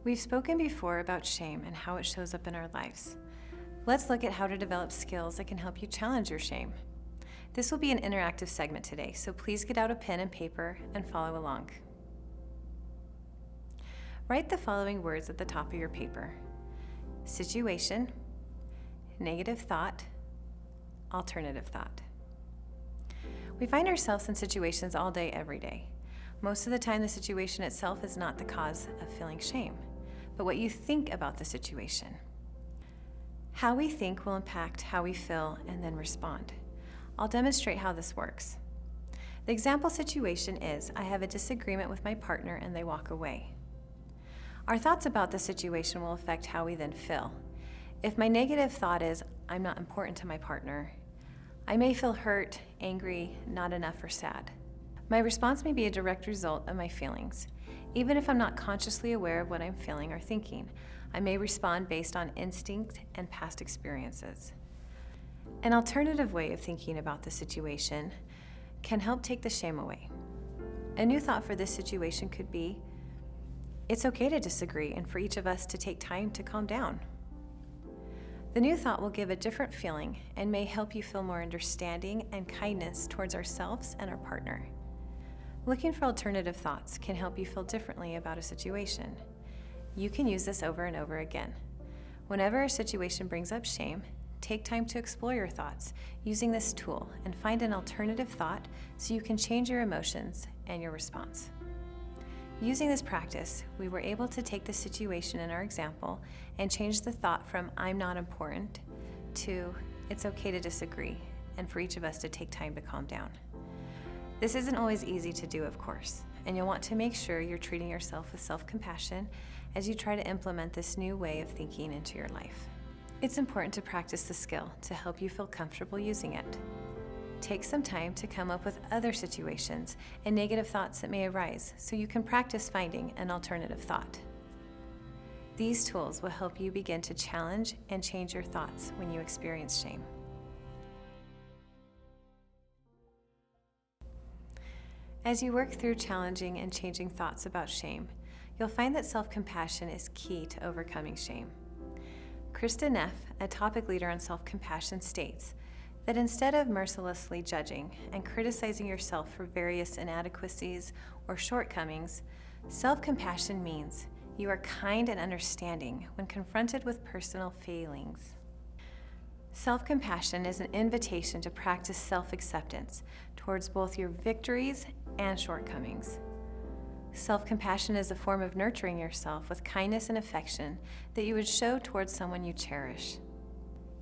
We've spoken before about shame and how it shows up in our lives. Let's look at how to develop skills that can help you challenge your shame. This will be an interactive segment today, so please get out a pen and paper and follow along. Write the following words at the top of your paper: situation, negative thought, alternative thought. We find ourselves in situations all day, every day. Most of the time, the situation itself is not the cause of feeling shame, but what you think about the situation. How we think will impact how we feel and then respond. I'll demonstrate how this works. The example situation is, I have a disagreement with my partner and they walk away. Our thoughts about the situation will affect how we then feel. If my negative thought is, I'm not important to my partner, I may feel hurt, angry, not enough, or sad. My response may be a direct result of my feelings. Even if I'm not consciously aware of what I'm feeling or thinking, I may respond based on instinct and past experiences. An alternative way of thinking about the situation can help take the shame away. A new thought for this situation could be, it's okay to disagree and for each of us to take time to calm down. The new thought will give a different feeling and may help you feel more understanding and kindness towards ourselves and our partner. Looking for alternative thoughts can help you feel differently about a situation. You can use this over and over again. Whenever a situation brings up shame, take time to explore your thoughts using this tool and find an alternative thought so you can change your emotions and your response. Using this practice, we were able to take the situation in our example and change the thought from I'm not important to it's okay to disagree and for each of us to take time to calm down. This isn't always easy to do, of course, and you'll want to make sure you're treating yourself with self-compassion as you try to implement this new way of thinking into your life. It's important to practice the skill to help you feel comfortable using it. Take some time to come up with other situations and negative thoughts that may arise so you can practice finding an alternative thought. These tools will help you begin to challenge and change your thoughts when you experience shame. As you work through challenging and changing thoughts about shame, you'll find that self-compassion is key to overcoming shame. Krista Neff, a topic leader on self-compassion, states that instead of mercilessly judging and criticizing yourself for various inadequacies or shortcomings, self-compassion means you are kind and understanding when confronted with personal failings. Self-compassion is an invitation to practice self-acceptance towards both your victories and shortcomings. Self-compassion is a form of nurturing yourself with kindness and affection that you would show towards someone you cherish.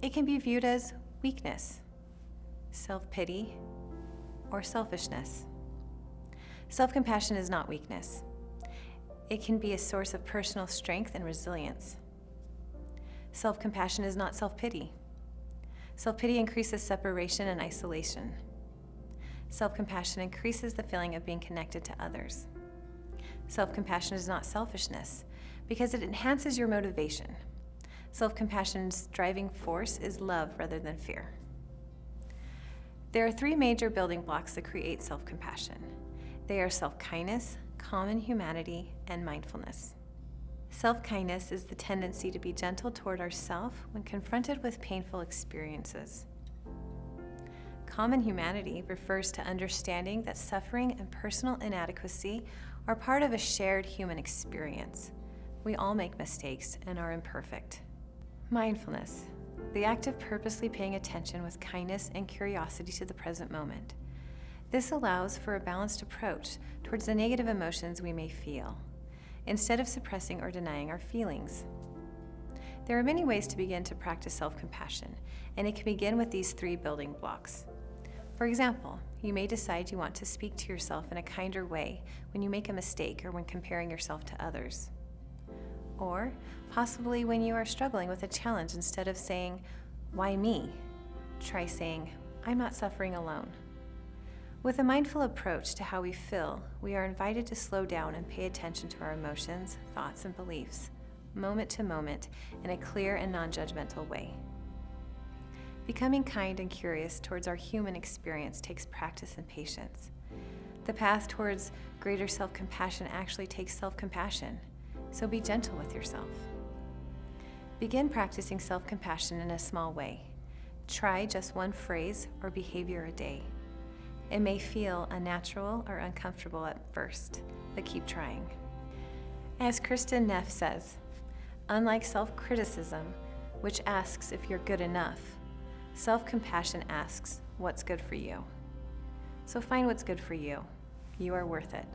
It can be viewed as weakness, self-pity, or selfishness. Self-compassion is not weakness. It can be a source of personal strength and resilience. Self-compassion is not self-pity. Self-pity increases separation and isolation. Self-compassion increases the feeling of being connected to others. Self-compassion is not selfishness because it enhances your motivation. Self-compassion's driving force is love rather than fear. There are three major building blocks that create self-compassion. They are self-kindness, common humanity, and mindfulness. Self-kindness is the tendency to be gentle toward ourselves when confronted with painful experiences. Common humanity refers to understanding that suffering and personal inadequacy are part of a shared human experience. We all make mistakes and are imperfect. Mindfulness, the act of purposely paying attention with kindness and curiosity to the present moment. This allows for a balanced approach towards the negative emotions we may feel, instead of suppressing or denying our feelings. There are many ways to begin to practice self-compassion, and it can begin with these three building blocks. For example, you may decide you want to speak to yourself in a kinder way when you make a mistake or when comparing yourself to others. Or possibly when you are struggling with a challenge, instead of saying, "Why me?" try saying, "I'm not suffering alone." With a mindful approach to how we feel, we are invited to slow down and pay attention to our emotions, thoughts, and beliefs, moment to moment, in a clear and non-judgmental way. Becoming kind and curious towards our human experience takes practice and patience. The path towards greater self-compassion actually takes self-compassion. So be gentle with yourself. Begin practicing self-compassion in a small way. Try just one phrase or behavior a day. It may feel unnatural or uncomfortable at first, but keep trying. As Kristen Neff says, unlike self-criticism, which asks if you're good enough, self-compassion asks what's good for you. So find what's good for you. You are worth it.